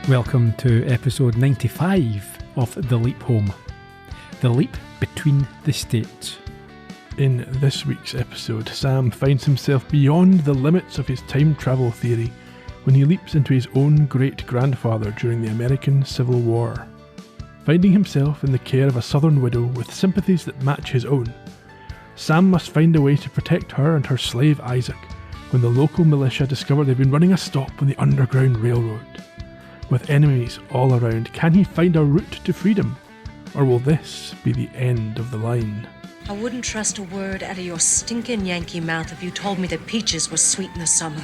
Welcome to episode 95 of The Leap Home. The Leap Between the States. In this week's episode, Sam finds himself beyond the limits of his time travel theory when he leaps into his own great-grandfather during the American Civil War. Finding himself in the care of a southern widow with sympathies that match his own, Sam must find a way to protect her and her slave Isaac when the local militia discover they've been running a stop on the Underground Railroad. With enemies all around, can he find a route to freedom? Or will this be the end of the line? I wouldn't trust a word out of your stinking Yankee mouth if you told me that peaches were sweet in the summer.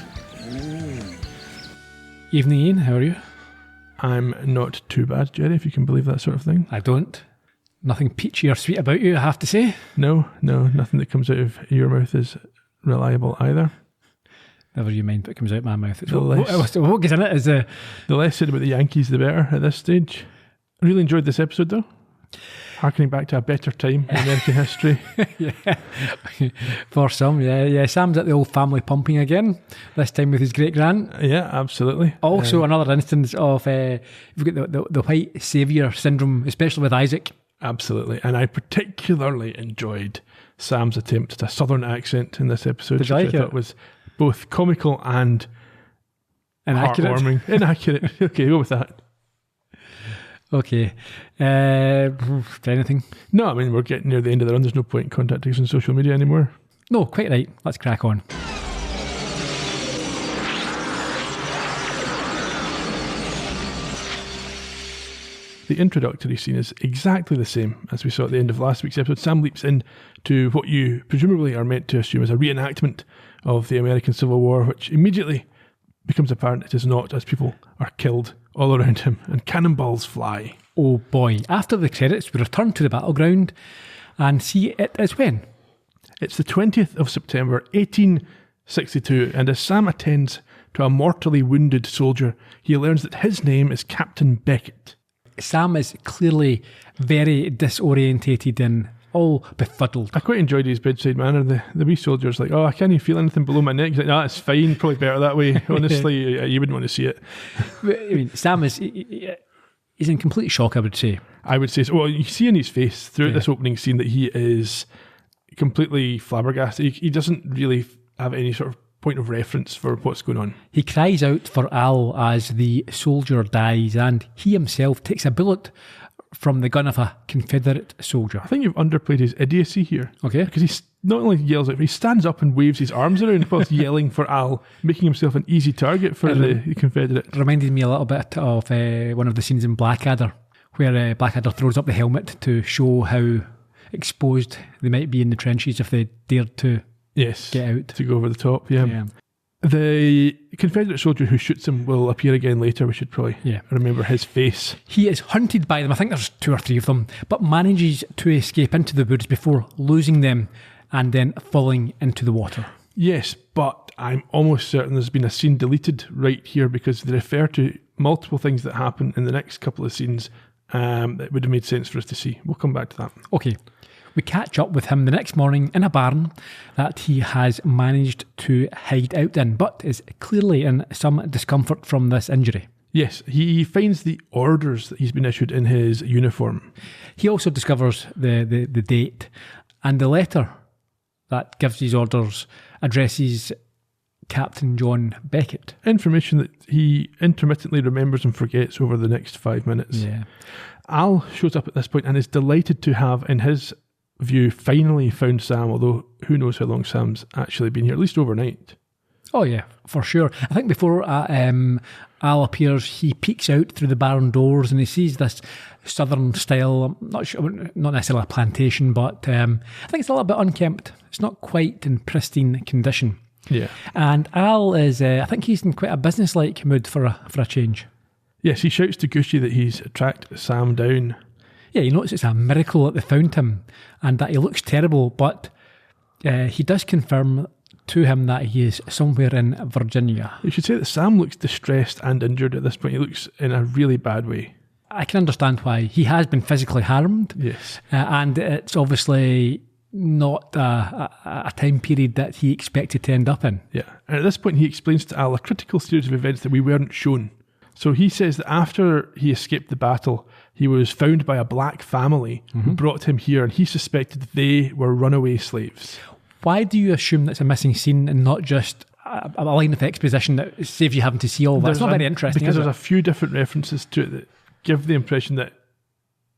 Evening, Ian. How are you? I'm not too bad, Gerry, if you can believe that sort of thing. I don't. Nothing peachy or sweet about you, I have to say. No, nothing that comes out of your mouth is reliable either. Never you mind what comes out my mouth. What goes in it is the less said about the Yankees, the better at this stage. I really enjoyed this episode, though. Harkening back to a better time in American history. Yeah, for some, yeah. Sam's at the old family pumping again, this time with his great-grand. Yeah, absolutely. Also, another instance of, we've got the white saviour syndrome, especially with Isaac. Absolutely, and I particularly enjoyed Sam's attempt at a southern accent in this episode, which I thought was both comical and heartwarming. Inaccurate. Okay, go with that. Okay. Anything? No, I mean, we're getting near the end of the run. There's no point in contacting us on social media anymore. No, quite right. Let's crack on. The introductory scene is exactly the same as we saw at the end of last week's episode. Sam leaps into what you presumably are meant to assume is a reenactment of the American Civil War, which immediately becomes apparent it is not, as people are killed all around him and cannonballs fly. Oh boy. After the credits, we return to the battleground and see it as when? It's the 20th of September, 1862, and as Sam attends to a mortally wounded soldier, he learns that his name is Captain Beckett. Sam is clearly very disorientated and all befuddled. I quite enjoyed his bedside manner. The wee soldier's like, oh, I can't even feel anything below my neck. He's like, no, it's fine, probably better that way. Honestly, you wouldn't want to see it. I mean, Sam he's in complete shock, I would say. I would say so. Well, you see in his face throughout this opening scene that he is completely flabbergasted. He doesn't really have any sort of point of reference for what's going on. He cries out for Al as the soldier dies, and he himself takes a bullet from the gun of a Confederate soldier. I think you've underplayed his idiocy here. Okay. Because he not only yells out, he stands up and waves his arms around whilst yelling for Al, making himself an easy target for the Confederate. Reminded me a little bit of one of the scenes in Blackadder, where Blackadder throws up the helmet to show how exposed they might be in the trenches if they dared to get out. To go over the top, yeah. The Confederate soldier who shoots him will appear again later. We should probably remember his face. He is hunted by them. I think there's 2 or 3 of them, but manages to escape into the woods before losing them and then falling into the water. Yes, but I'm almost certain there's been a scene deleted right here because they refer to multiple things that happen in the next couple of scenes that would have made sense for us to see. We'll come back to that. Okay. We catch up with him the next morning in a barn that he has managed to hide out in, but is clearly in some discomfort from this injury. Yes, he finds the orders that he's been issued in his uniform. He also discovers the date, and the letter that gives these orders addresses Captain John Beckett. Information that he intermittently remembers and forgets over the next 5 minutes. Yeah. Al shows up at this point and is delighted to have, in his view, finally found Sam, although who knows how long Sam's actually been here, at least overnight. Oh yeah, for sure. I think before Al appears, he peeks out through the barn doors and he sees this southern style, not necessarily a plantation, but I think it's a little bit unkempt. It's not quite in pristine condition. Yeah. And Al is, I think he's in quite a business-like mood for a change. Yes, he shouts to Gushy that he's tracked Sam down. Yeah, he notes it's a miracle that they found him and that he looks terrible, but he does confirm to him that he is somewhere in Virginia. You should say that Sam looks distressed and injured at this point. He looks in a really bad way. I can understand why. He has been physically harmed. Yes. And it's obviously not a time period that he expected to end up in. Yeah. And at this point, he explains to Al a critical series of events that we weren't shown. So he says that after he escaped the battle, he was found by a black family who brought him here, and he suspected they were runaway slaves. Why do you assume that's a missing scene and not just a line of exposition that saves you having to see all that? It's not very interesting, because is there's a few different references to it that give the impression that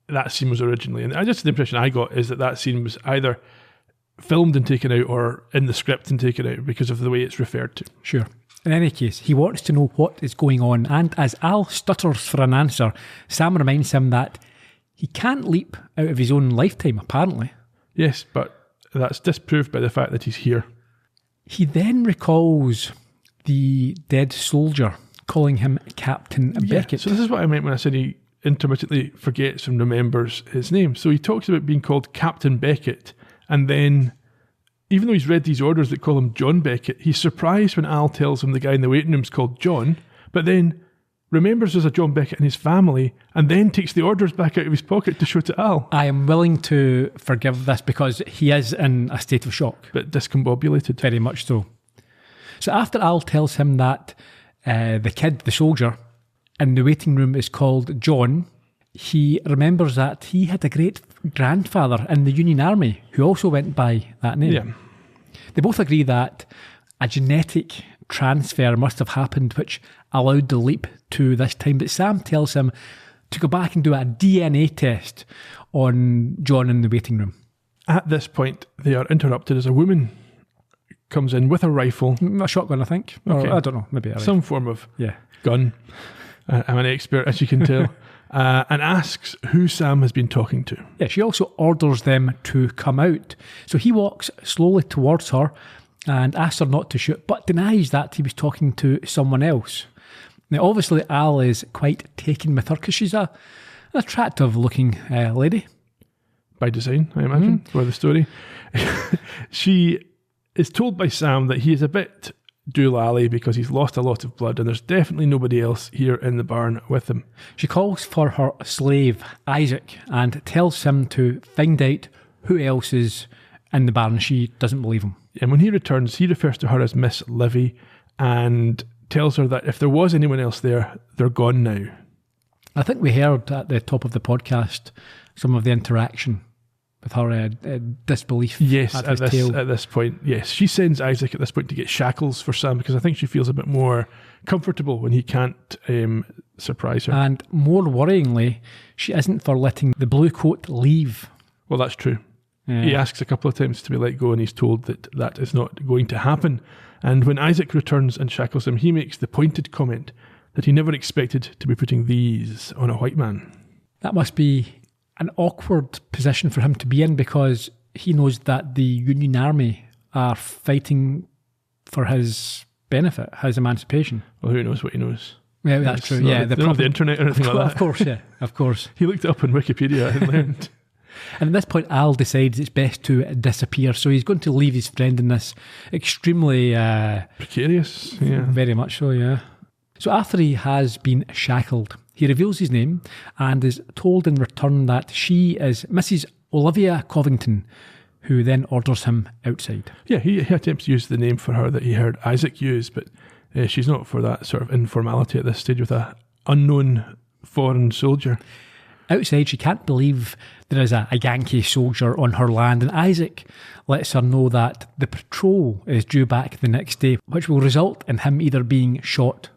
that scene was originally, and the impression I got is that scene was either filmed and taken out or in the script and taken out because of the way it's referred to. Sure. In any case, he wants to know what is going on, and as Al stutters for an answer, Sam reminds him that he can't leap out of his own lifetime, apparently. Yes, but that's disproved by the fact that he's here. He then recalls the dead soldier calling him Captain Beckett. So this is what I meant when I said he intermittently forgets and remembers his name. So he talks about being called Captain Beckett, and then, even though he's read these orders that call him John Beckett, he's surprised when Al tells him the guy in the waiting room's called John, but then remembers there's a John Beckett in his family, and then takes the orders back out of his pocket to show to Al. I am willing to forgive this because he is in a state of shock. But discombobulated. Very much so. So after Al tells him that the kid, the soldier, in the waiting room is called John, he remembers that he had a great grandfather in the Union Army who also went by that name. Yeah. They both agree that a genetic transfer must have happened which allowed the leap to this time, but Sam tells him to go back and do a DNA test on John in the waiting room. At this point, they are interrupted as a woman comes in with a rifle. A shotgun, I think. Okay. Or, I don't know, maybe a some form of yeah. gun. I'm an expert, as you can tell. And asks who Sam has been talking to. Yeah, she also orders them to come out. So he walks slowly towards her and asks her not to shoot, but denies that he was talking to someone else. Now, obviously, Al is quite taken with her because she's an attractive-looking lady. By design, I imagine, for the story. She is told by Sam that he is a bit doolally because he's lost a lot of blood and there's definitely nobody else here in the barn with him. She calls for her slave, Isaac, and tells him to find out who else is in the barn. She doesn't believe him. And when he returns, he refers to her as Miss Livy and tells her that if there was anyone else there, they're gone now. I think we heard at the top of the podcast some of the interaction with her disbelief. Yes, at this point, yes. She sends Isaac at this point to get shackles for Sam because I think she feels a bit more comfortable when he can't surprise her. And more worryingly, she isn't for letting the blue coat leave. Well, that's true. Yeah. He asks a couple of times to be let go and he's told that that is not going to happen. And when Isaac returns and shackles him, he makes the pointed comment that he never expected to be putting these on a white man. That must be an awkward position for him to be in because he knows that the Union Army are fighting for his benefit, his emancipation. Well, who knows what he knows? Yeah, that's true. Yeah, they don't have the internet or anything like that. Of course, yeah, of course. He looked it up on Wikipedia and learned. And at this point, Al decides it's best to disappear. So he's going to leave his friend in this extremely... precarious, yeah. Very much so, yeah. So after he has been shackled, he reveals his name and is told in return that she is Mrs. Olivia Covington, who then orders him outside. Yeah, he attempts to use the name for her that he heard Isaac use, but she's not for that sort of informality at this stage with a unknown foreign soldier. Outside, she can't believe there is a Yankee soldier on her land, and Isaac lets her know that the patrol is due back the next day, which will result in him either being shot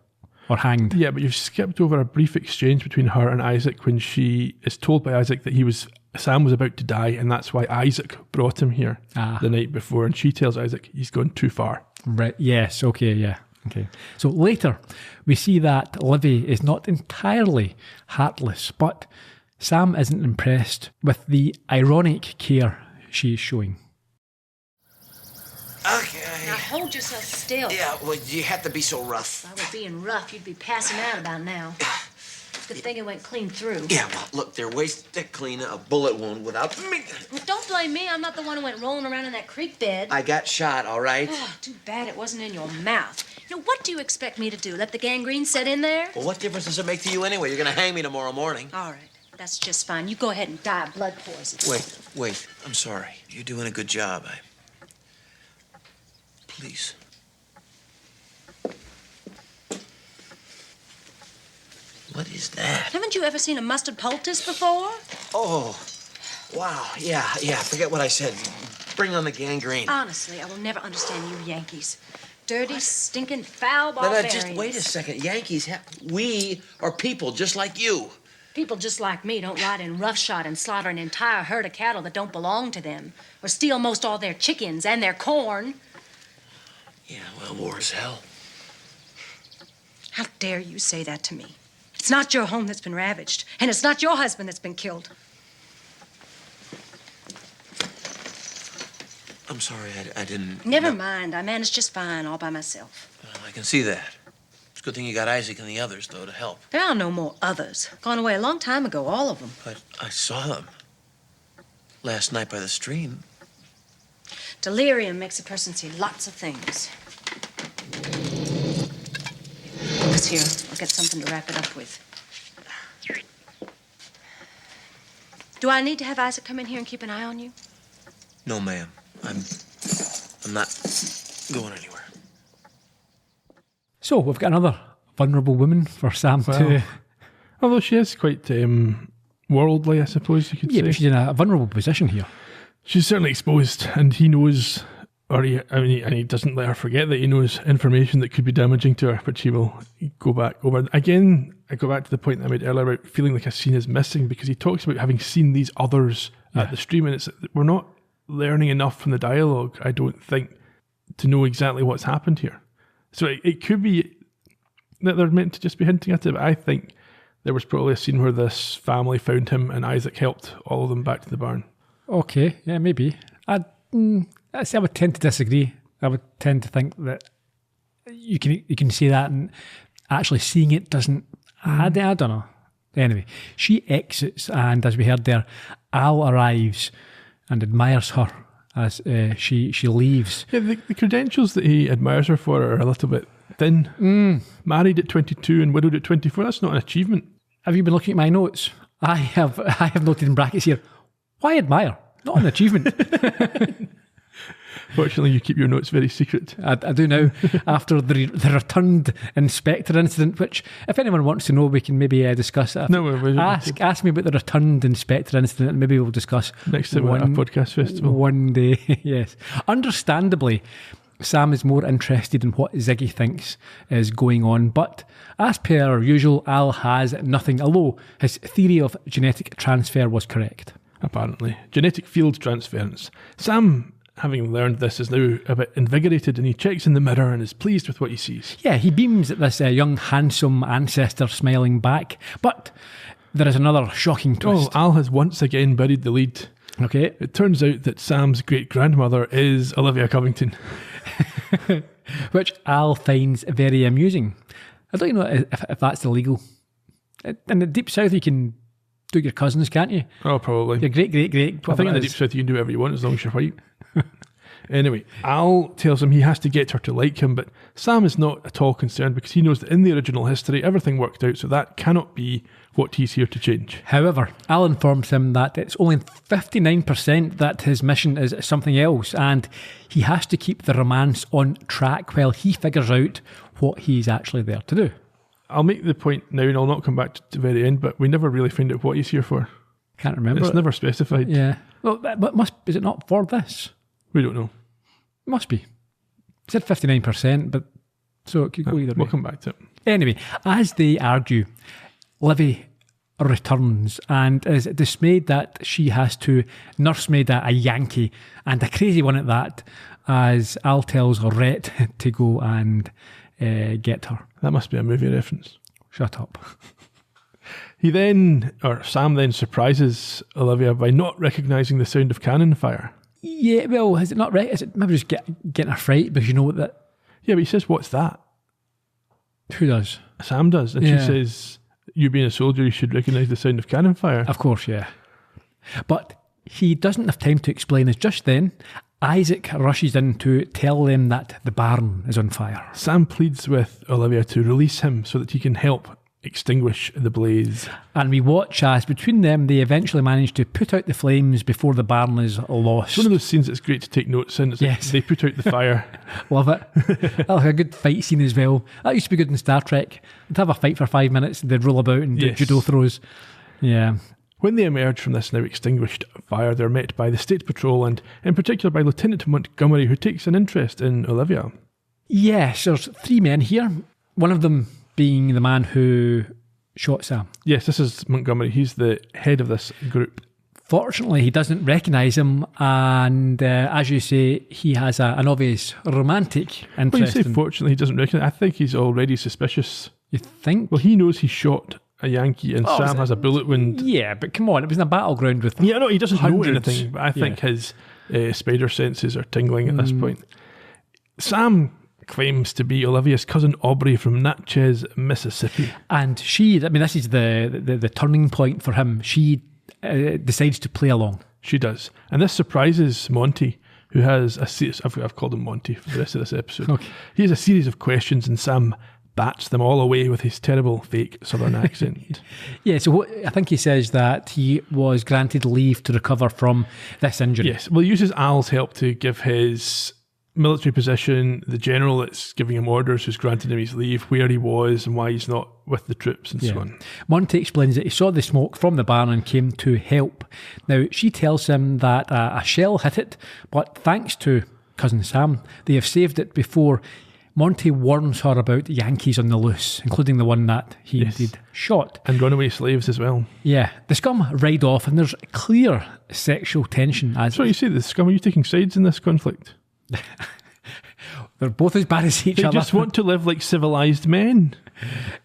or hanged. Yeah, but you've skipped over a brief exchange between her and Isaac when she is told by Isaac that Sam was about to die, and that's why Isaac brought him here the night before, and she tells Isaac he's gone too far. Right, yes, okay, yeah. Okay. So later, we see that Livy is not entirely heartless, but Sam isn't impressed with the ironic care she is showing. Okay. Now hold yourself still. Yeah, well, you have to be so rough. If I were being rough, you'd be passing out about now. Good thing it went clean through. Yeah, well, look, they're ways to clean a bullet wound without me. Well, don't blame me. I'm not the one who went rolling around in that creek bed. I got shot, all right? Oh, too bad it wasn't in your mouth. You know, what do you expect me to do? Let the gangrene set in there? Well, what difference does it make to you anyway? You're going to hang me tomorrow morning. All right. That's just fine. You go ahead and die of blood poison. Wait. I'm sorry. You're doing a good job. What is that? Haven't you ever seen a mustard poultice before? Oh, wow. Yeah. Forget what I said. Bring on the gangrene. Honestly, I will never understand you Yankees. Dirty, stinking, foul No, barbarians. just wait a second. Yankees, we are people just like you. People just like me don't ride in roughshod and slaughter an entire herd of cattle that don't belong to them, or steal most all their chickens and their corn. Yeah, well, war is hell. How dare you say that to me? It's not your home that's been ravaged, and it's not your husband that's been killed. I'm sorry, I didn't... Never mind. I managed just fine all by myself. Well, I can see that. It's a good thing you got Isaac and the others, though, to help. There are no more others. Gone away a long time ago, all of them. But I saw them last night by the stream. Delirium makes a person see lots of things. Let's here. I'll get something to wrap it up with. Do I need to have Isaac come in here and keep an eye on you? No, ma'am. I'm not going anywhere. So we've got another vulnerable woman for Sam to... Although she is quite worldly, I suppose you could say. Yeah, but she's in a vulnerable position here. She's certainly exposed, and he knows, and he doesn't let her forget that he knows information that could be damaging to her, but she will go back over. Again, I go back to the point that I made earlier about feeling like a scene is missing, because he talks about having seen these others at the stream, and we're not learning enough from the dialogue, I don't think, to know exactly what's happened here. So it could be that they're meant to just be hinting at it, but I think there was probably a scene where this family found him and Isaac helped all of them back to the barn. Okay, yeah, maybe. I would tend to disagree. I would tend to think that you can say that, and actually seeing it doesn't add it. I don't know. Anyway, she exits, and as we heard there, Al arrives and admires her as she leaves. Yeah, the credentials that he admires her for are a little bit thin. Married at 22 and widowed at 24. That's not an achievement. Have you been looking at my notes? I have noted in brackets here, why admire? Not an achievement. Fortunately, you keep your notes very secret. I do now, after the returned inspector incident, which, if anyone wants to know, we can maybe discuss it. No, ask me about the returned inspector incident, and maybe we'll discuss next time at a podcast festival one day. Yes, understandably, Sam is more interested in what Ziggy thinks is going on, but as per usual, Al has nothing, although his theory of genetic transfer was correct. Apparently, genetic field transference. Sam, having learned this, is now a bit invigorated, and he checks in the mirror and is pleased with what he sees. Yeah, he beams at this young, handsome ancestor smiling back, but there is another shocking twist. Al has once again buried the lead. Okay. It turns out that Sam's great-grandmother is Olivia Covington. Which Al finds very amusing. I don't know if that's illegal. In the Deep South, you can do your cousins, can't you? Oh, probably. Your great. I think in the Deep South you can do whatever you want as long as you're white. Anyway, Al tells him he has to get her to like him, but Sam is not at all concerned because he knows that in the original history everything worked out, so that cannot be what he's here to change. However, Al informs him that it's only 59% that his mission is something else, and he has to keep the romance on track while he figures out what he's actually there to do. I'll make the point now, and I'll not come back to the very end, but we never really find out what he's here for. Can't remember. It's never specified. Yeah. Well, but is it not for this? We don't know. It must be. It said 59%, but so it could go either way. We'll come back to it. Anyway, as they argue, Livy returns and is dismayed that she has to nursemaid a Yankee, and a crazy one at that, as Al tells Rhett to go and get her. That must be a movie reference. Shut up. Sam then surprises Olivia by not recognising the sound of cannon fire. Yeah, well, is it not right? Is it maybe just getting a fright because you know that? Yeah, but he says, "What's that?" Who does? Sam does, and she says, "You being a soldier, you should recognise the sound of cannon fire." Of course, yeah. But he doesn't have time to explain, as just then Isaac rushes in to tell them that the barn is on fire. Sam pleads with Olivia to release him so that he can help extinguish the blaze. And we watch as between them they eventually manage to put out the flames before the barn is lost. It's one of those scenes that's great to take notes in. Yes. They put out the fire. Love it. That's like a good fight scene as well. That used to be good in Star Trek. They'd have a fight for 5 minutes, they'd roll about and do Yes. judo throws. Yeah. When they emerge from this now extinguished fire, they're met by the State Patrol and in particular by Lieutenant Montgomery, who takes an interest in Olivia. Yes, there's 3 men here. One of them being the man who shot Sam. Yes, this is Montgomery. He's the head of this group. Fortunately, he doesn't recognise him, and as you say, he has an obvious romantic interest. Well, you say in- fortunately he doesn't recognise. I think he's already suspicious. You think? Well, he knows he shot a Yankee and Oh, Sam has a bullet wound. Yeah, but come on, it was in a battleground with Yeah, no, he doesn't know hundreds. anything, but I think his spider senses are tingling at this point. Sam claims to be Olivia's cousin Aubrey from Natchez, Mississippi. And she, I mean, this is the turning point for him. She decides to play along. She does. And this surprises Monty, who has a series, I've called him Monty for the rest of this episode. Okay. He has a series of questions and Sam bats them all away with his terrible fake southern accent. Yeah, so I think he says that he was granted leave to recover from this injury. Yes, well, he uses Al's help to give his military position, the general that's giving him orders, who's granted him his leave, where he was and why he's not with the troops and so on. Monty explains that he saw the smoke from the barn and came to help. Now, she tells him that a shell hit it, but thanks to cousin Sam, they have saved it before. Monty warns her about Yankees on the loose, including the one that he indeed shot. And runaway slaves as well. Yeah, the scum ride off and there's clear sexual tension. That's what you say, the scum. Are you taking sides in this conflict? They're both as bad as each They other. just want to live like civilised men.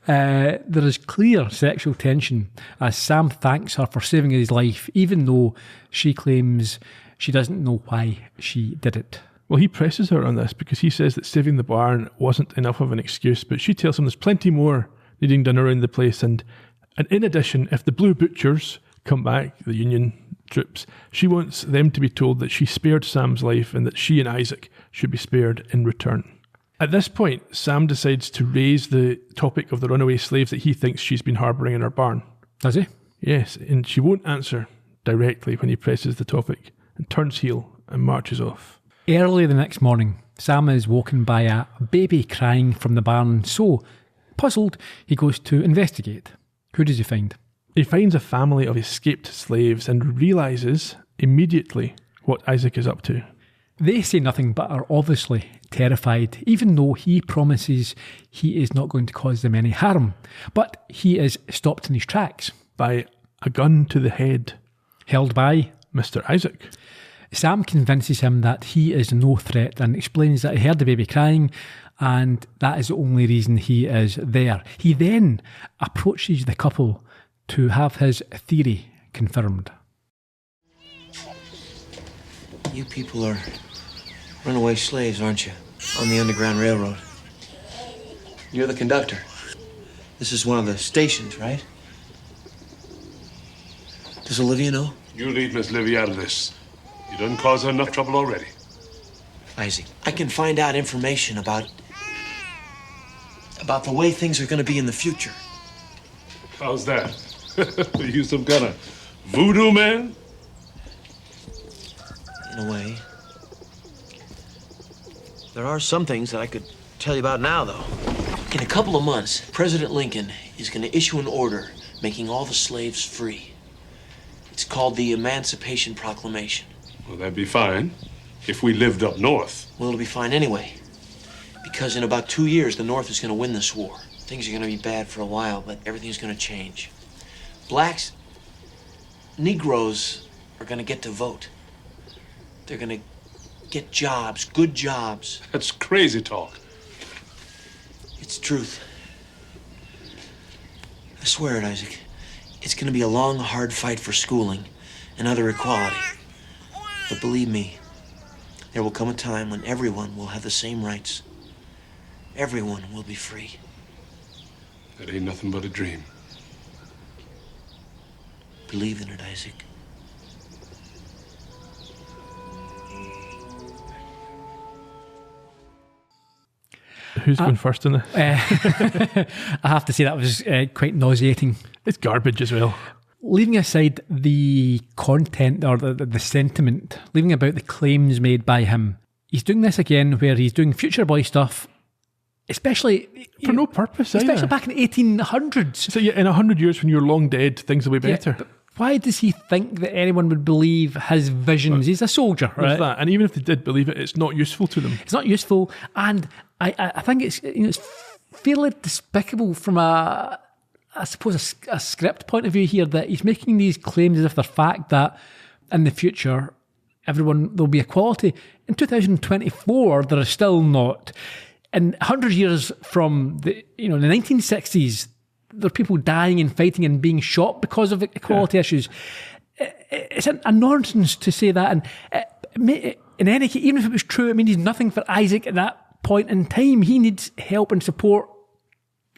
There is clear sexual tension as Sam thanks her for saving his life, even though she claims she doesn't know why she did it. Well, he presses her on this because he says that saving the barn wasn't enough of an excuse, but she tells him there's plenty more needing done around the place. And in addition, if the Blue Butchers come back, the Union troops, she wants them to be told that she spared Sam's life and that she and Isaac should be spared in return. At this point, Sam decides to raise the topic of the runaway slaves that he thinks she's been harbouring in her barn. Does he? Yes, and she won't answer directly when he presses the topic and turns heel and marches off. Early the next morning, Sam is woken by a baby crying from the barn, so, puzzled, he goes to investigate. Who does he find? He finds a family of escaped slaves and realises immediately what Isaac is up to. They say nothing but are obviously terrified, even though he promises he is not going to cause them any harm. But he is stopped in his tracks. By a gun to the head. Held by Mr. Isaac. Sam convinces him that he is no threat and explains that he heard the baby crying and that is the only reason he is there. He then approaches the couple to have his theory confirmed. You people are runaway slaves, aren't you? On the Underground Railroad. You're the conductor. This is one of the stations, right? Does Olivia know? You leave Miss Livy out of this. You done caused her enough trouble already. Isaac, I can find out information about the way things are going to be in the future. How's that? Are you some kind of voodoo man? In a way. There are some things that I could tell you about now, though. In a couple of months, President Lincoln is going to issue an order making all the slaves free. It's called the Emancipation Proclamation. Well, that'd be fine if we lived up north. Well, it'll be fine anyway. Because in about 2 years, the North is going to win this war. Things are going to be bad for a while, but everything's going to change. Blacks, Negroes are going to get to vote. They're going to get jobs, good jobs. That's crazy talk. It's truth. I swear it, Isaac. It's going to be a long, hard fight for schooling and other equality. But believe me, there will come a time when everyone will have the same rights. Everyone will be free. That ain't nothing but a dream. Believe in it, Isaac. Who's going first in this? I have to say that was quite nauseating. It's garbage as well. Leaving aside the content or the sentiment, leaving about the claims made by him, he's doing this again where he's doing future boy stuff, especially For no purpose either. especially back in the 1800s. So yeah, in 100 years when you're long dead, things will be better. But why does he think that anyone would believe his visions? He's a soldier, There's right? that. And even if they did believe it, it's not useful to them. It's not useful, and I think it's it's fairly despicable from a script point of view here that he's making these claims as if they're fact that in the future there'll be equality. In 2024, there is still not. In 100 years from the the 1960s, there are people dying and fighting and being shot because of equality issues. It's a nonsense to say that, and in any case, even if it was true, it means nothing for Isaac at that point in time. He needs help and support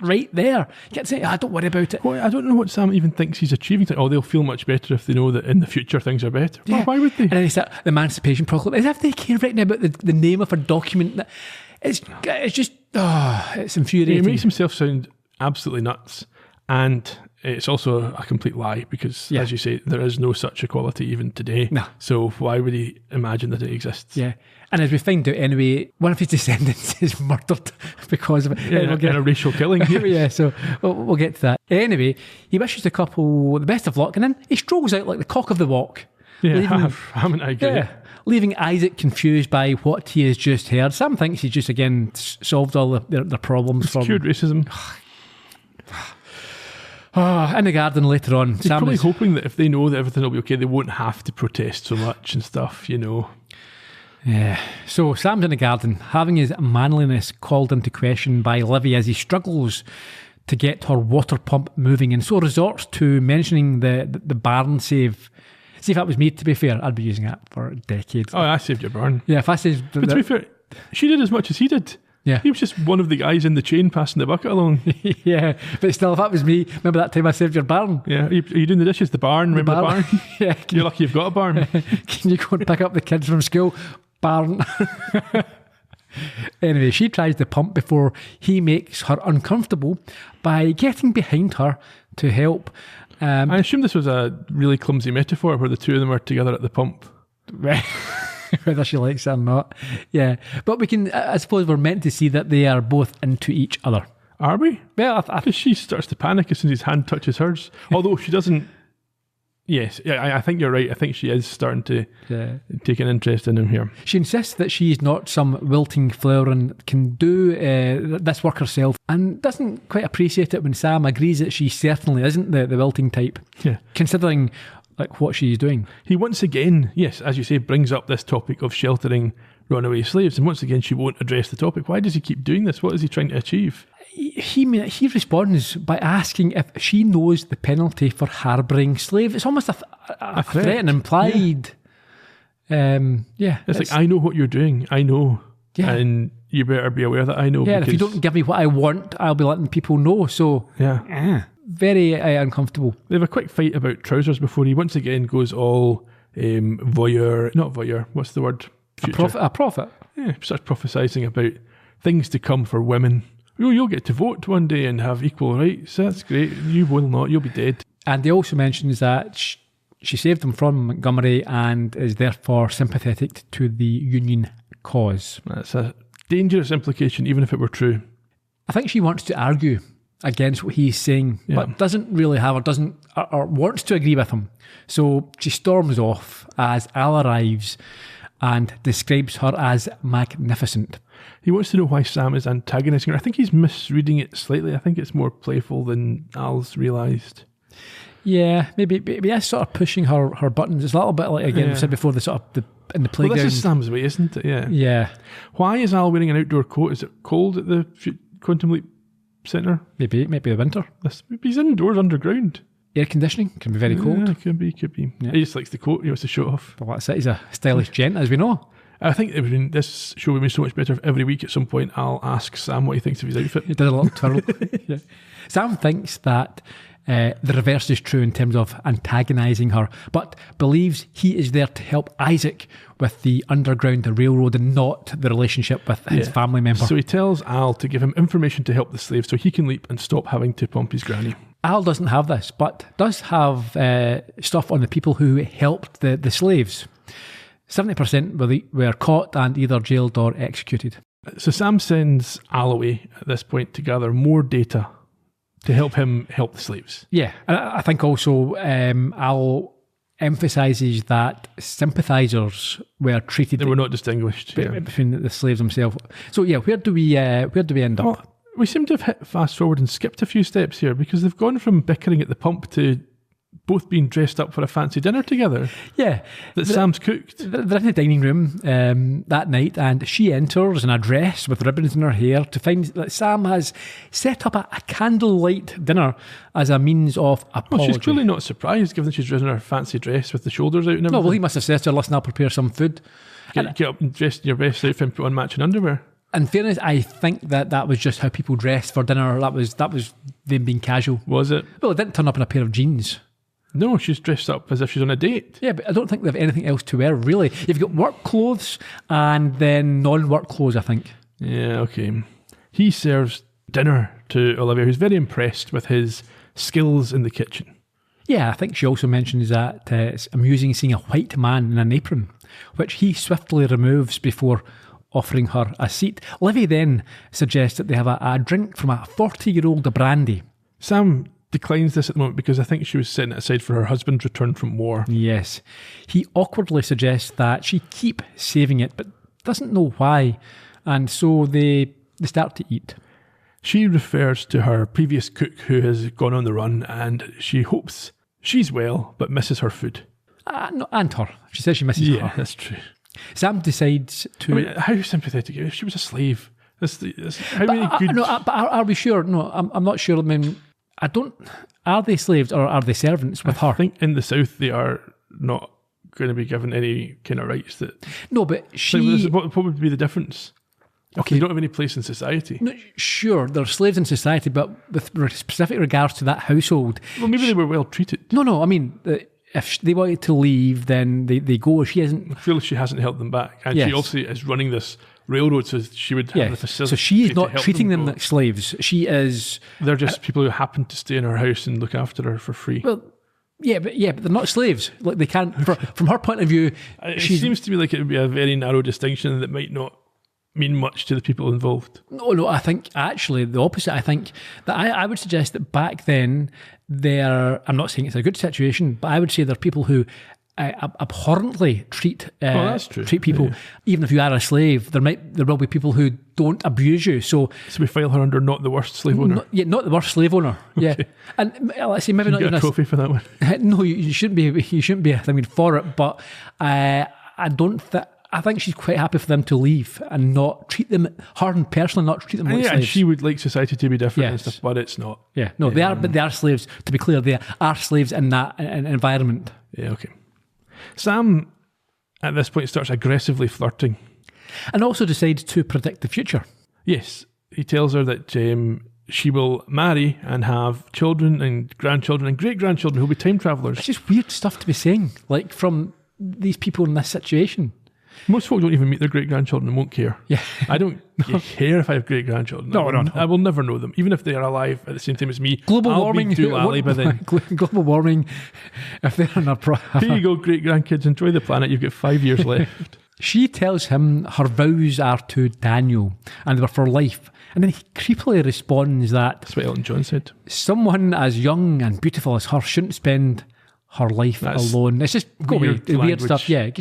right there. You can't say, don't worry about it. Well, I don't know what Sam even thinks he's achieving. Like, they'll feel much better if they know that in the future things are better. Yeah. Well, why would they? And then he said the Emancipation Proclamation, as if they care right now about the name of a document. It's just, it's infuriating. He makes himself sound absolutely nuts. And it's also a complete lie because, as you say, there is no such equality even today. No. So why would he imagine that it exists? Yeah. And as we find out anyway, one of his descendants is murdered because of it. Yeah, in a racial killing. Yeah, so we'll get to that. Anyway, he wishes the couple the best of luck, and then he strolls out like the cock of the walk. Yeah, leaving, haven't I agree? Yeah, leaving Isaac confused by what he has just heard. Sam thinks he's just, again, solved all their problems. It's cured racism. In the garden later on, He's probably hoping that if they know that everything will be okay, they won't have to protest so much and stuff, Yeah. So Sam's in the garden, having his manliness called into question by Livy as he struggles to get her water pump moving, and so resorts to mentioning the barn save. See, if that was me, to be fair, I'd be using that for decades. Oh, I saved your barn. Yeah, if I saved... But to be fair, she did as much as he did. Yeah. He was just one of the guys in the chain passing the bucket along. Yeah, but still, if that was me, remember that time I saved your barn? Yeah, are you doing the dishes? The barn? Remember the barn? Yeah. You're lucky you've got a barn. Can you go and pick up the kids from school? Barn. Anyway, she tries the pump before he makes her uncomfortable by getting behind her to help. I assume this was a really clumsy metaphor where the two of them are together at the pump. Whether she likes it or not. Yeah. But we can, I suppose we're meant to see that they are both into each other. Are we? Well, Because she starts to panic as soon as his hand touches hers. Although she doesn't... Yes, I think you're right. I think she is starting to take an interest in him here. She insists that she is not some wilting flower and can do this work herself, and doesn't quite appreciate it when Sam agrees that she certainly isn't the wilting type, considering like what she's doing. He once again, yes, as you say, brings up this topic of sheltering runaway slaves, and once again she won't address the topic. Why does he keep doing this? What is he trying to achieve? He responds by asking if she knows the penalty for harbouring slaves. It's almost a threat and implied. Yeah. It's like, I know what you're doing. I know. Yeah. And you better be aware that I know. Yeah, if you don't give me what I want, I'll be letting people know. So, very uncomfortable. They have a quick fight about trousers before he once again goes all voyeur. Not voyeur. What's the word? Future. A prophet. Yeah, starts prophesying about things to come for women. Oh, you'll get to vote one day and have equal rights. That's great. You will not. You'll be dead. And he also mentions that she saved them from Montgomery and is therefore sympathetic to the Union cause. That's a dangerous implication, even if it were true. I think she wants to argue against what he's saying, but doesn't really have or wants to agree with him. So she storms off as Al arrives and describes her as magnificent. He wants to know why Sam is antagonising her. I think he's misreading it slightly. I think it's more playful than Al's realised. Yeah, maybe that's sort of pushing her buttons. It's a little bit like, again, we said before, in the playground. Well, this is Sam's way, isn't it? Yeah. Yeah. Why is Al wearing an outdoor coat? Is it cold at the Quantum Leap Centre? Maybe it might be the winter. He's indoors underground. Air conditioning can be very cold. Yeah, could be. Yeah. He just likes the coat. He wants to show it off. Well, that's it. He's a stylish gent, as we know. I think this show would be so much better if every week at some point Al asks Sam what he thinks of his outfit. He does a little twirl. Yeah. Sam thinks that The reverse is true in terms of antagonising her, but believes he is there to help Isaac with the Underground Railroad and not the relationship with his family member. So he tells Al to give him information to help the slaves so he can leap and stop having to pump his granny. Al doesn't have this, but does have stuff on the people who helped the slaves. 70% were caught and either jailed or executed. So Sam sends Al away at this point to gather more data to help him help the slaves. Yeah, and I think also Al emphasises that sympathisers were treated... They were not distinguished. Between the slaves themselves. So yeah, where do we end up? Well, we seem to have hit fast forward and skipped a few steps here because they've gone from bickering at the pump to both being dressed up for a fancy dinner together. Yeah. Sam's cooked. They're in the dining room that night, and she enters in a dress with ribbons in her hair to find that Sam has set up a candlelight dinner as a means of apology. Well, she's clearly not surprised given that she's dressed in her fancy dress with the shoulders out and everything. No, well, he must have said to her, listen, I'll prepare some food. Get up and dress in your best outfit and put on matching underwear. In fairness, I think that was just how people dressed for dinner. That was them being casual. Was it? Well, it didn't turn up in a pair of jeans. No, she's dressed up as if she's on a date. Yeah, but I don't think they have anything else to wear, really. You've got work clothes and then non-work clothes, I think. Yeah, okay. He serves dinner to Olivia, who's very impressed with his skills in the kitchen. Yeah, I think she also mentions that it's amusing seeing a white man in an apron, which he swiftly removes before offering her a seat. Livy then suggests that they have a drink from a 40-year-old brandy. Sam declines this at the moment because I think she was setting it aside for her husband's return from war. Yes. He awkwardly suggests that she keep saving it, but doesn't know why. And so they start to eat. She refers to her previous cook who has gone on the run and she hopes she's well but misses her food. No, and her. She says she misses her. Yeah, that's true. Sam decides to... I mean, how sympathetic. If she was a slave. How many good... but are we sure? No, I'm not sure. I mean, I don't... Are they slaves or are they servants with her? I think in the South they are not going to be given any kind of rights that... No, but she... What would be the difference? Okay. They don't have any place in society. No, sure, they're slaves in society, but with specific regards to that household... Well, maybe they were well treated. No, I mean... If they wanted to leave, then they go. She isn't... I feel like she hasn't held them back. And yes. She obviously is running this railroad, so she would have the facility. So she's not treating them go. like slaves. She is... They're just people who happen to stay in her house and look after her for free. Well, yeah, but they're not slaves. Like they can't... From her point of view... It seems to me like it would be a very narrow distinction that might not mean much to the people involved. No, I think actually the opposite. I think that I would suggest that back then I'm not saying it's a good situation, but I would say there are people who abhorrently treat people. Yeah. Even if you are a slave, there will be people who don't abuse you. So we file her under not the worst slave owner. Not the worst slave owner. Okay. Yeah, and let's say maybe not even a trophy for that one. No, you shouldn't be. You shouldn't be. I mean, for it, but I don't think. I think she's quite happy for them to leave and not treat them, her personally, not treat them like slaves. And she would like society to be different and stuff, but it's not. Yeah, no, they are, but they are slaves. To be clear, they are slaves in that environment. Yeah, okay. Sam, at this point, starts aggressively flirting. And also decides to predict the future. Yes, he tells her that she will marry and have children and grandchildren and great-grandchildren who'll be time travellers. It's just weird stuff to be saying, like from these people in this situation. Most folk don't even meet their great-grandchildren and won't care. Yeah. I don't care if I have great-grandchildren. No. I will never know them, even if they are alive at the same time as me. Global warming. By then. Global warming. If they're in a... Here you go, great-grandkids. Enjoy the planet. You've got 5 years left. She tells him her vows are to Daniel and they were for life. And then he creepily responds that... That's what Elton John said. Someone as young and beautiful as her shouldn't spend... her life alone. It's just weird stuff. Yeah,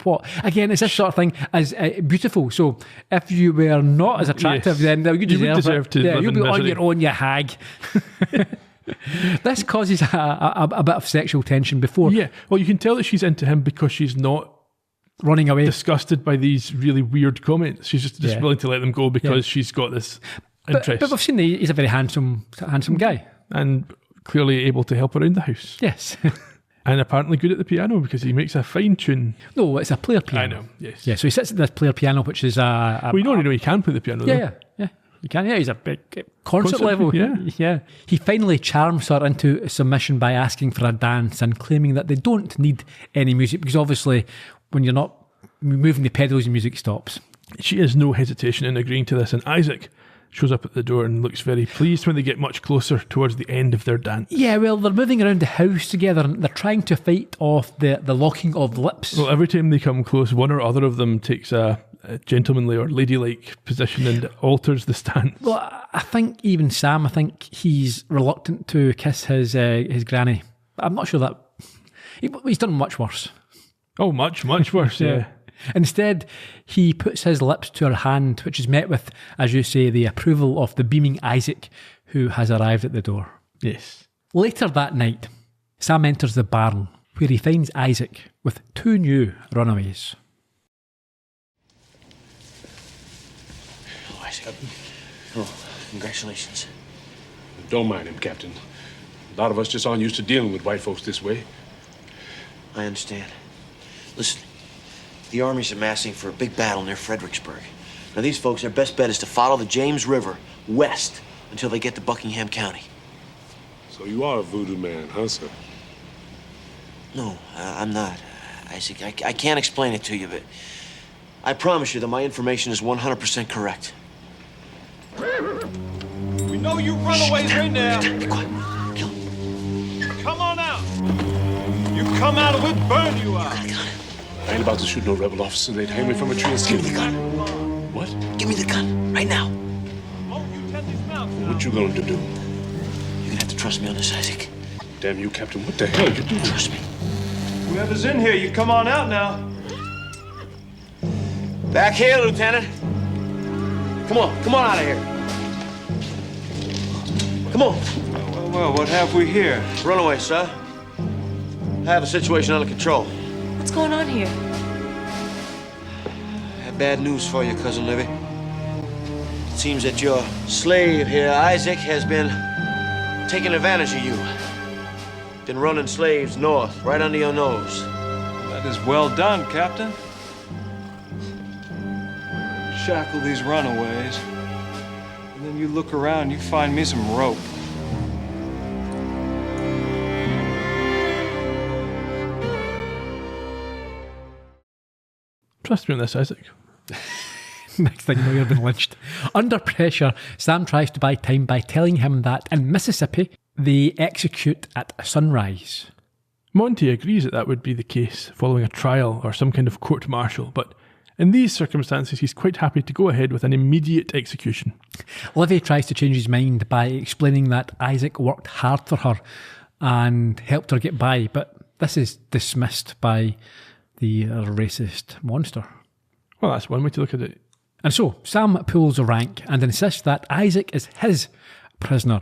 what again? It's this sort of thing as beautiful. So if you were not as attractive, then you deserve to. Yeah, live you'll be in on your own, you hag. This causes a bit of sexual tension before. Yeah, well, you can tell that she's into him because she's not running away, disgusted by these really weird comments. She's just willing to let them go because she's got this interest. But we've seen he's a very handsome guy and clearly able to help around the house. Yes. And apparently good at the piano because he makes a fine tune. No, it's a player piano. I know, yes. Yeah, so he sits at this player piano, which is well, you already know he can play the piano, though. Yeah. You can't hear. He's a big concert level. Yeah. He finally charms her into submission by asking for a dance and claiming that they don't need any music because obviously when you're not moving the pedals, the music stops. She has no hesitation in agreeing to this, and Isaac shows up at the door and looks very pleased when they get much closer towards the end of their dance. Yeah, well, they're moving around the house together and they're trying to fight off the locking of lips. Well, every time they come close, one or other of them takes a gentlemanly or ladylike position and alters the stance. Well, I think even Sam, he's reluctant to kiss his granny. I'm not sure that... He's done much worse. Oh, much worse, yeah. Instead, he puts his lips to her hand, which is met with, as you say, the approval of the beaming Isaac, who has arrived at the door. Yes. Later that night, Sam enters the barn, where he finds Isaac with 2 new runaways. Oh, Isaac. Oh, congratulations. Don't mind him, Captain. A lot of us just aren't used to dealing with white folks this way. I understand. Listen, the Army's amassing for a big battle near Fredericksburg. Now, these folks, their best bet is to follow the James River west until they get to Buckingham County. So you are a voodoo man, huh, sir? No, I'm not. Isaac, I can't explain it to you, but I promise you that my information is 100% correct. We know you runaways right now. Be quiet. Kill him. Come on out. You come out or we'll burn you out. I ain't about to shoot no rebel officer. They'd hang me from a tree and Give skin me the me. gun. What? Give me the gun, right now. Won't you tell these mouths now? What you going to do? You're gonna have to trust me on this, Isaac. Damn you, Captain. What the hell you doing? Trust me. Whoever's in here, you come on out now. Back here, Lieutenant. Come on out of here. Come on. Well, what have we here? Runaway, sir. I have the situation under control. What's going on here? I have bad news for you, Cousin Livy. It seems that your slave here, Isaac, has been taking advantage of you. Been running slaves north, right under your nose. That is well done, Captain. Shackle these runaways, and then you look around, you find me some rope. Trust me on this, Isaac. Next thing you know, you've been lynched. Under pressure, Sam tries to buy time by telling him that in Mississippi, they execute at sunrise. Monty agrees that would be the case following a trial or some kind of court-martial, but in these circumstances he's quite happy to go ahead with an immediate execution. Livy tries to change his mind by explaining that Isaac worked hard for her and helped her get by, but this is dismissed by the racist monster. Well, that's one way to look at it. And so Sam pulls a rank and insists that Isaac is his prisoner,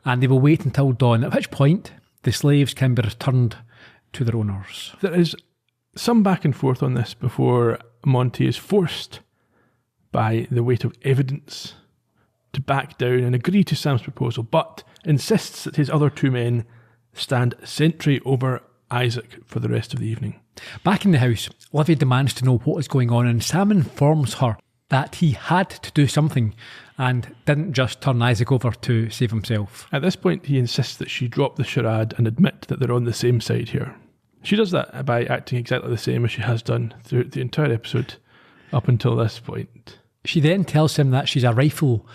and they will wait until dawn, at which point the slaves can be returned to their owners. There is some back and forth on this before Monty is forced by the weight of evidence to back down and agree to Sam's proposal, but insists that his other 2 men stand sentry over Isaac for the rest of the evening. Back in the house, Livy demands to know what is going on, and Sam informs her that he had to do something and didn't just turn Isaac over to save himself. At this point, he insists that she drop the charade and admit that they're on the same side here. She does that by acting exactly the same as she has done throughout the entire episode up until this point. She then tells him that she's a rifle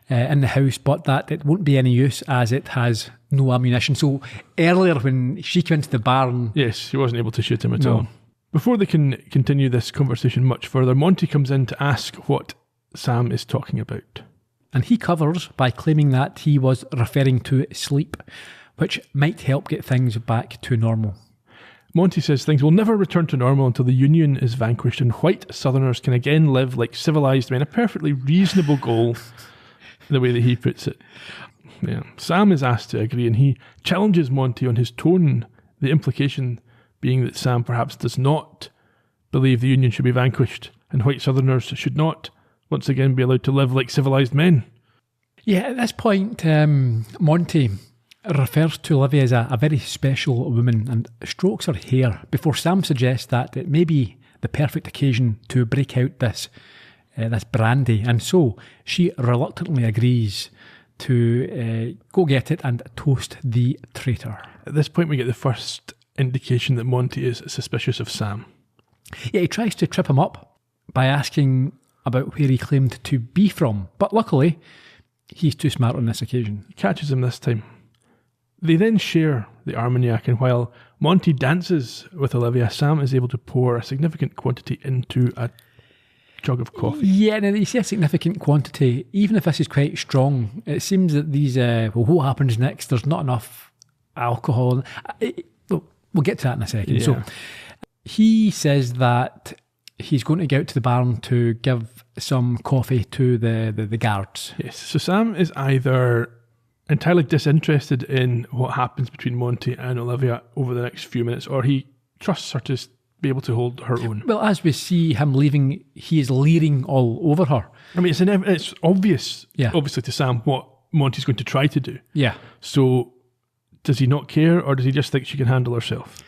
in the house, but that it won't be any use as it has no ammunition. So earlier when she came into the barn... Yes, she wasn't able to shoot him at No. all. Before they can continue this conversation much further, Monty comes in to ask what Sam is talking about. And he covers by claiming that he was referring to sleep, which might help get things back to normal. Monty says things will never return to normal until the Union is vanquished and white Southerners can again live like civilised men, a perfectly reasonable goal, the way that he puts it. Yeah. Sam is asked to agree and he challenges Monty on his tone, the implication being that Sam perhaps does not believe the Union should be vanquished and white Southerners should not once again be allowed to live like civilised men. Yeah, at this point, Monty refers to Livy as a very special woman and strokes her hair before Sam suggests that it may be the perfect occasion to break out this this brandy. And so she reluctantly agrees to go get it and toast the traitor. At this point, we get the first indication that Monty is suspicious of Sam. Yeah, he tries to trip him up by asking about where he claimed to be from, but luckily, he's too smart on this occasion. He catches him this time. They then share the Armagnac, and while Monty dances with Olivia, Sam is able to pour a significant quantity into a jug of coffee. Yeah, now you say a significant quantity, even if this is quite strong, it seems that these, what happens next, there's not enough alcohol. We'll get to that in a second. Yeah. So he says that he's going to go out to the barn to give some coffee to the guards. Yes, so Sam is either entirely disinterested in what happens between Monty and Olivia over the next few minutes, or he trusts her to be able to hold her own. Well, as we see him leaving, he is leering all over her. I mean, it's obvious, Yeah. obviously to Sam, what Monty's going to try to do. Yeah. So does he not care, or does he just think she can handle herself?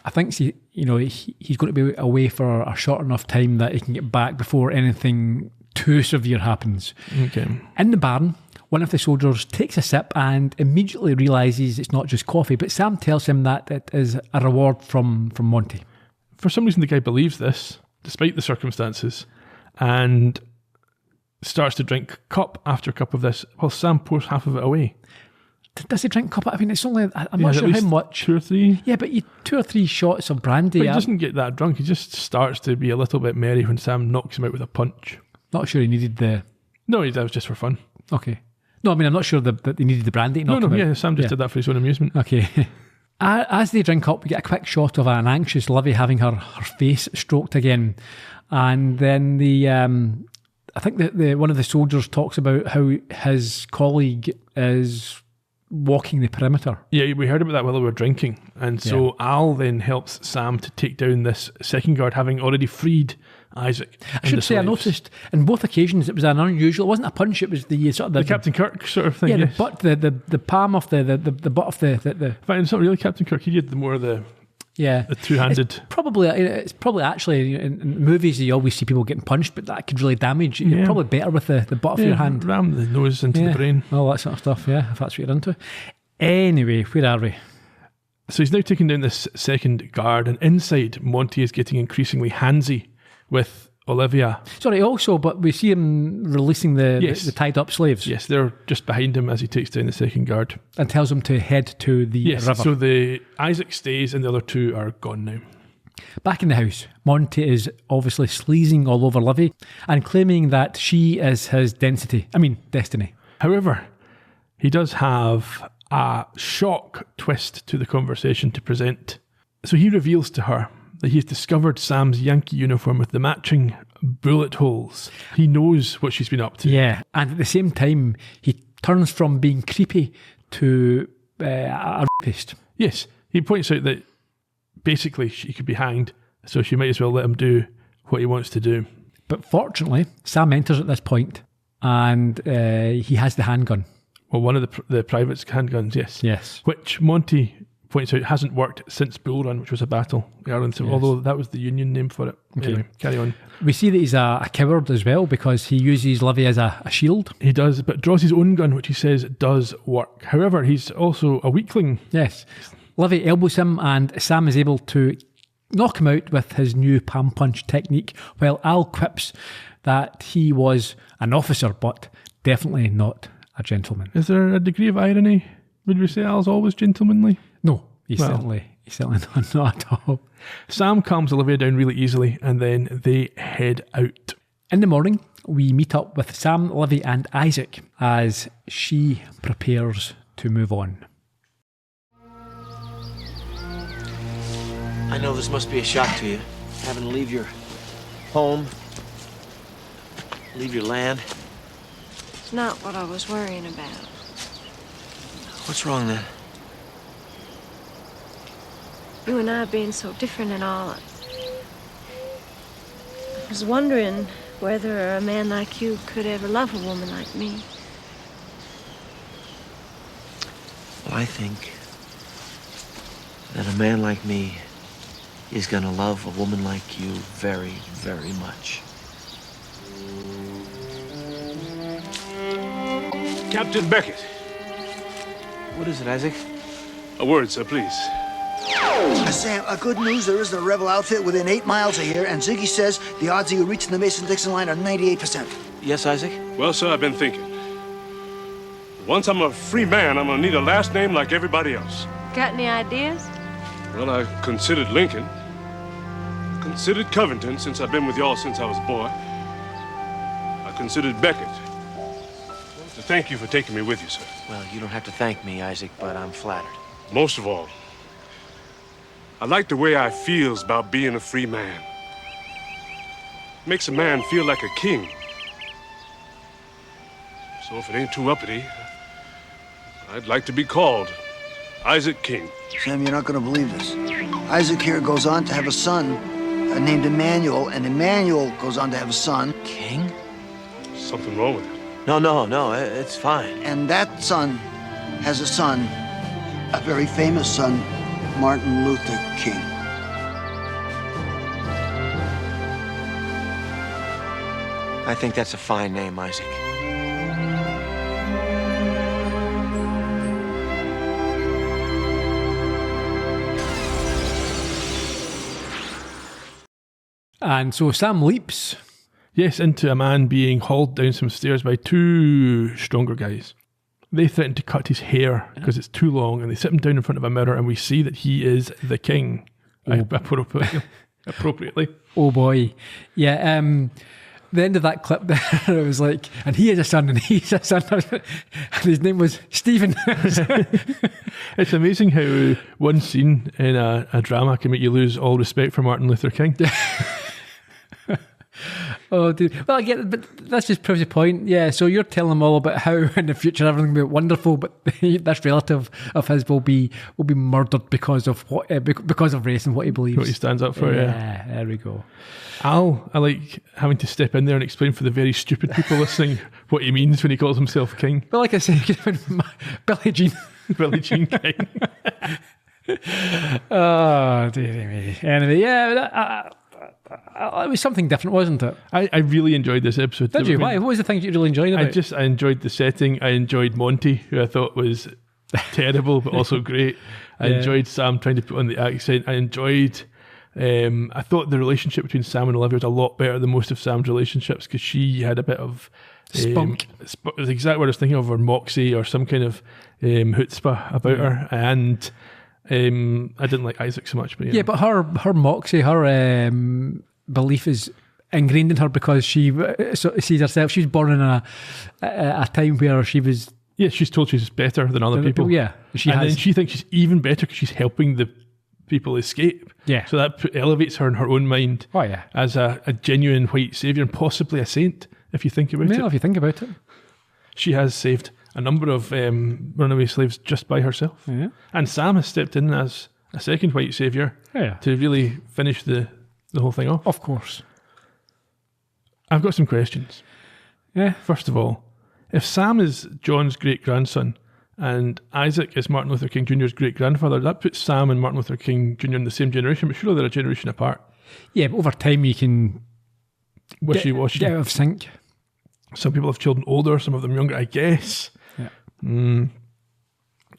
I think he's going to be away for a short enough time that he can get back before anything too severe happens. Okay. In the barn, one of the soldiers takes a sip and immediately realises it's not just coffee, but Sam tells him that it is a reward from Monty. For some reason, the guy believes this, despite the circumstances, and starts to drink cup after cup of this, while Sam pours half of it away. Does he drink cup? I mean, it's only, I'm Yeah, not at sure how least much. 2 or 3. Yeah, but 2 or 3 shots of brandy. But he doesn't get that drunk. He just starts to be a little bit merry when Sam knocks him out with a punch. Not sure he needed the... No, that was just for fun. Okay. No, I mean, I'm not sure that he needed the brandy to knock him out. Yeah, Sam just did that for his own amusement. Okay. As they drink up, we get a quick shot of an anxious Livy having her face stroked again. And then I think that one of the soldiers talks about how his colleague is walking the perimeter. Yeah, we heard about that while we were drinking. And so Al then helps Sam to take down this second guard, having already freed Isaac. I should say, I noticed in both occasions it was an unusual, it wasn't a punch, it was the sort of the Captain Kirk sort of thing. Yeah, yes. the palm of the butt of the In fact, it's not really Captain Kirk. He did the two-handed. It's probably actually in movies you always see people getting punched, but that could really damage. You're probably better with the butt of your hand. Ram the nose into the brain. All that sort of stuff, yeah, if that's what you're into. Anyway, where are we? So he's now taking down this second guard, and inside, Monty is getting increasingly handsy with Olivia. Sorry, also, but we see him releasing the tied up slaves. Yes, they're just behind him as he takes down the second guard. And tells him to head to the river. So the Isaac stays and the other two are gone now. Back in the house, Monty is obviously sleazing all over Livy and claiming that she is his destiny. However, he does have a shock twist to the conversation to present. So he reveals to her that he's discovered Sam's Yankee uniform with the matching bullet holes. He knows what she's been up to. Yeah, and at the same time, he turns from being creepy to a rapist. Yes, he points out that basically she could be hanged, so she might as well let him do what he wants to do. But fortunately, Sam enters at this point, and he has the handgun. Well, one of the private's handguns, yes. Yes. Which Monty points out hasn't worked since Bull Run, which was a battle. Although that was the Union name for it. Okay. Anyway, carry on. We see that he's a coward as well because he uses Livy as a shield. He does, but draws his own gun, which he says does work. However, he's also a weakling. Yes. Livy elbows him and Sam is able to knock him out with his new palm punch technique, while Al quips that he was an officer, but definitely not a gentleman. Is there a degree of irony? Would we say Al's always gentlemanly? No, he's certainly not at all. Sam calms Olivia down really easily and then they head out. In the morning, we meet up with Sam, Livy and Isaac as she prepares to move on. I know this must be a shock to you, having to leave your home, leave your land. It's not what I was worrying about. What's wrong then? You and I being so different and all. I was wondering whether a man like you could ever love a woman like me. Well, I think that a man like me is gonna love a woman like you very, very much. Captain Beckett. What is it, Isaac? A word, sir, please. Sam, good news, there isn't a rebel outfit within 8 miles of here, and Ziggy says the odds of you reaching the Mason-Dixon line are 98%. Yes, Isaac? Well, sir, I've been thinking. Once I'm a free man, I'm gonna need a last name like everybody else. Got any ideas? Well, I considered Lincoln. Considered Covington, since I've been with y'all since I was a boy. I considered Beckett. To thank you for taking me with you, sir. Well, you don't have to thank me, Isaac, but I'm flattered. Most of all, I like the way I feels about being a free man. Makes a man feel like a king. So if it ain't too uppity, I'd like to be called Isaac King. Sam, you're not going to believe this. Isaac here goes on to have a son named Emmanuel, and Emmanuel goes on to have a son. King? Something wrong with it? No, it's fine. And that son has a son, a very famous son, Martin Luther King. I think that's a fine name, Isaac. And so Sam leaps. Yes, into a man being hauled down some stairs by two stronger guys. They threaten to cut his hair because it's too long, and they sit him down in front of a mirror, and we see that he is the king. Appropriately. Oh boy. Yeah, the end of that clip there, it was like, and he has a son, and he's a son, and his name was Stephen. It's amazing how one scene in a drama can make you lose all respect for Martin Luther King. Oh, dude. Well, I get it, but that just proves the point. Yeah, so you're telling them all about how in the future everything will be wonderful, but this relative of his will be murdered because of what because of race and what he believes. What he stands up for, yeah. There we go. I like having to step in there and explain for the very stupid people listening what he means when he calls himself king. Well, like I say, Billie Jean. Billie Jean King. Oh, dear me. Anyway, yeah, it was something different, wasn't it? I really enjoyed this episode. Did you? Why? What was the thing you really enjoyed about it? I enjoyed the setting. I enjoyed Monty, who I thought was terrible but also great. I enjoyed Sam trying to put on the accent. I enjoyed... I thought the relationship between Sam and Olivia was a lot better than most of Sam's relationships, because she had a bit of... spunk. The exact word I was thinking of, or moxie, or some kind of chutzpah about her. And... I didn't like Isaac so much, but yeah, but her moxie, her belief is ingrained in her because she sees herself. She was born in a time where she was. Yeah, she's told she's better than other people. Yeah, then she thinks she's even better because she's helping the people escape. Yeah, so that elevates her in her own mind. Oh yeah, as a genuine white savior and possibly a saint, if you think about it. If you think about it, she has saved a number of runaway slaves just by herself. Yeah. And Sam has stepped in as a second white saviour to really finish the whole thing off. Of course. I've got some questions. Yeah. First of all, if Sam is John's great-grandson and Isaac is Martin Luther King Jr.'s great-grandfather, that puts Sam and Martin Luther King Jr. in the same generation, but surely they're a generation apart. Yeah, but over time you can wishy-washy. Get out of sync. Some people have children older, some of them younger, I guess. Yeah.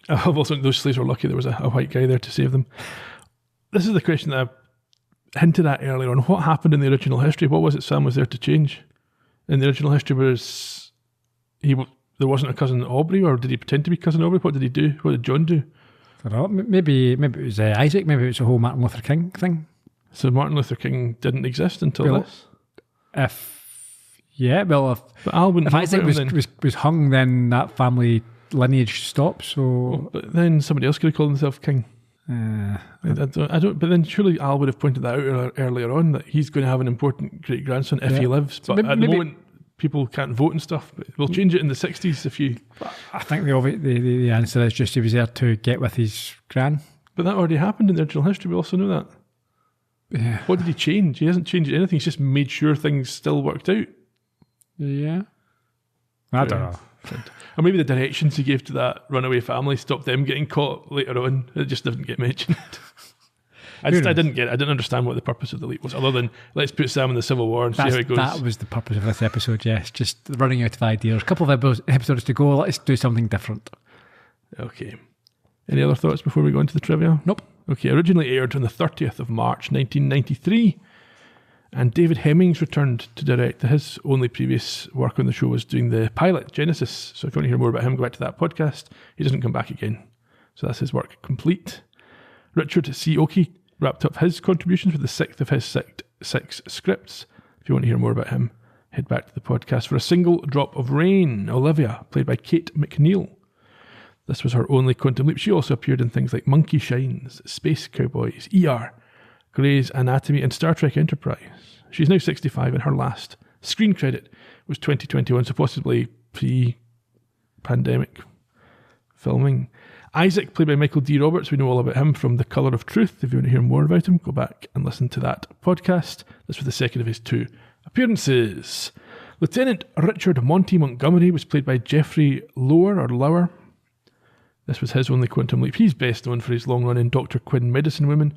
I've also, those slaves were lucky there was a white guy there to save them. This is the question that I hinted at earlier on. What happened in the original history? What was it Sam was there to change? In the original history, there wasn't a cousin Aubrey, or did he pretend to be cousin Aubrey? What did he do? What did John do? I don't know. Maybe it was Isaac. Maybe it was the whole Martin Luther King thing. So Martin Luther King didn't exist until this? If Isaac was hung, then that family lineage stops. So, but then somebody else could have called himself king. I don't. But then surely Al would have pointed that out earlier on, that he's going to have an important great grandson if he lives. But at the moment, people can't vote and stuff. But we'll change it in the 60s if you. I think the answer is just he was there to get with his gran. But that already happened in the original history. We also know that. Yeah. What did he change? He hasn't changed anything. He's just made sure things still worked out. Yeah. I don't know. Or maybe the directions he gave to that runaway family stopped them getting caught later on. It just didn't get mentioned. I didn't get it. I didn't understand what the purpose of the leap was, other than let's put Sam in the Civil War and see how it goes. That was the purpose of this episode, yes. Just running out of ideas. A couple of episodes to go. Let's do something different. Okay. Any other thoughts before we go into the trivia? Nope. Okay, originally aired on the 30th of March 1993, and David Hemmings returned to direct. His only previous work on the show was doing the pilot, Genesis, so if you want to hear more about him, go back to that podcast. He doesn't come back again, so that's his work complete. Richard C. Oakey wrapped up his contributions with the sixth of his six scripts. If you want to hear more about him, head back to the podcast. For A Single Drop of Rain, Olivia, played by Kate McNeil. This was her only quantum leap. She also appeared in things like Monkey Shines, Space Cowboys, ER, Grey's Anatomy, and Star Trek Enterprise. She's now 65, and her last screen credit was 2021, so possibly pre-pandemic filming. Isaac, played by Michael D. Roberts, we know all about him from The Colour of Truth. If you want to hear more about him, go back and listen to that podcast. This was the second of his 2 appearances. Lieutenant Richard Monty Montgomery was played by Jeffrey Lower. This was his only quantum leap. He's best known for his long run in Dr. Quinn Medicine Woman.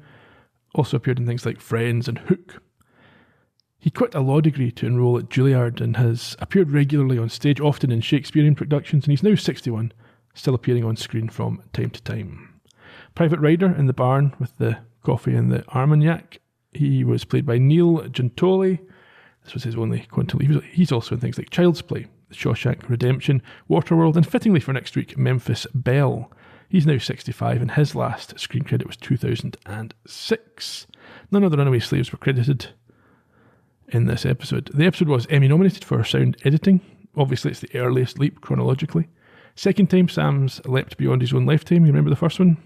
Also appeared in things like Friends and Hook. He quit a law degree to enrol at Juilliard and has appeared regularly on stage, often in Shakespearean productions, and he's now 61, still appearing on screen from time to time. Private Rider in the barn with the coffee and the Armagnac. He was played by Neil Gentoli. This was his only quantum leap. He's also in things like Child's Play, The Shawshank Redemption, Waterworld, and fittingly for next week, Memphis Belle. He's now 65, and his last screen credit was 2006. None of the Runaway Slaves were credited in this episode. The episode was Emmy nominated for sound editing. Obviously, it's the earliest leap chronologically. Second time Sam's leapt beyond his own lifetime. You remember the first one?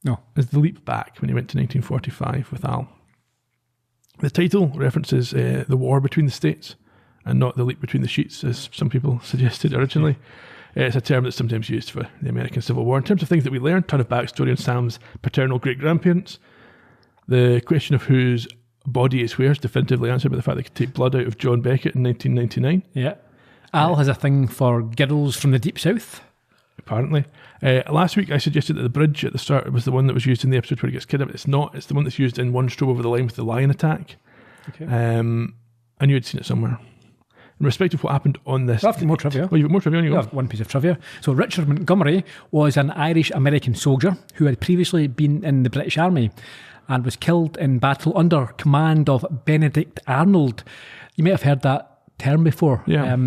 No. Is the leap back when he went to 1945 with Al. The title references the war between the states, and not the leap between the sheets, as some people suggested originally. It's a term that's sometimes used for the American Civil War. In terms of things that we learned, ton of backstory on Sam's paternal great-grandparents. The question of whose body is where is definitively answered by the fact they could take blood out of John Beckett in 1999. Yeah. Al has a thing for girls from the Deep South. Apparently. Last week I suggested that the bridge at the start was the one that was used in the episode where he gets kidnapped. It's not. It's the one that's used in One Strobe Over the Line with the lion attack. Okay. I knew I'd seen it somewhere. In respect of what happened on this... I've got more trivia. Oh, you've got more trivia on you? I have one piece of trivia. So Richard Montgomery was an Irish-American soldier who had previously been in the British Army and was killed in battle under command of Benedict Arnold. You may have heard that term before. Yeah.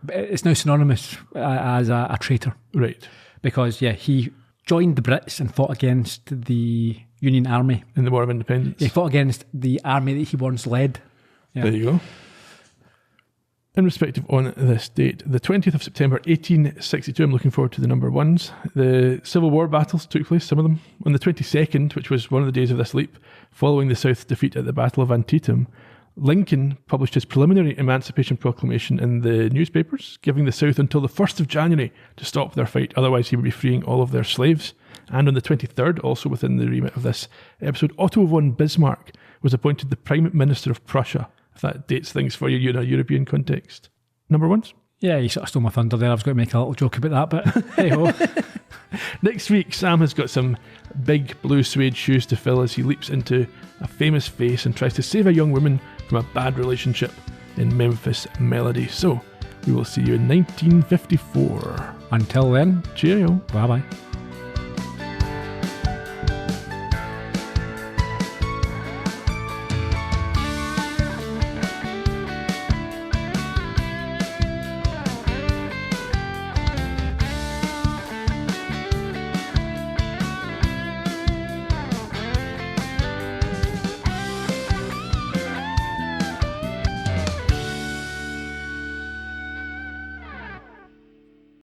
It's now synonymous as a traitor. Right. Because, yeah, he joined the Brits and fought against the Union Army. In the War of Independence. He fought against the army that he once led. Yeah. There you go. In respect of on this date, the 20th of September 1862, I'm looking forward to the number ones. The Civil War battles took place, some of them. On the 22nd, which was one of the days of this leap, following the South's defeat at the Battle of Antietam, Lincoln published his preliminary Emancipation Proclamation in the newspapers, giving the South until the 1st of January to stop their fight, otherwise he would be freeing all of their slaves. And on the 23rd, also within the remit of this episode, Otto von Bismarck was appointed the Prime Minister of Prussia. If that dates things for you in a European context. Number ones? Yeah, you sort of stole my thunder there. I was going to make a little joke about that, but hey-ho. Next week, Sam has got some big blue suede shoes to fill as he leaps into a famous face and tries to save a young woman from a bad relationship in Memphis Melody. So, we will see you in 1954. Until then, cheerio. Bye-bye.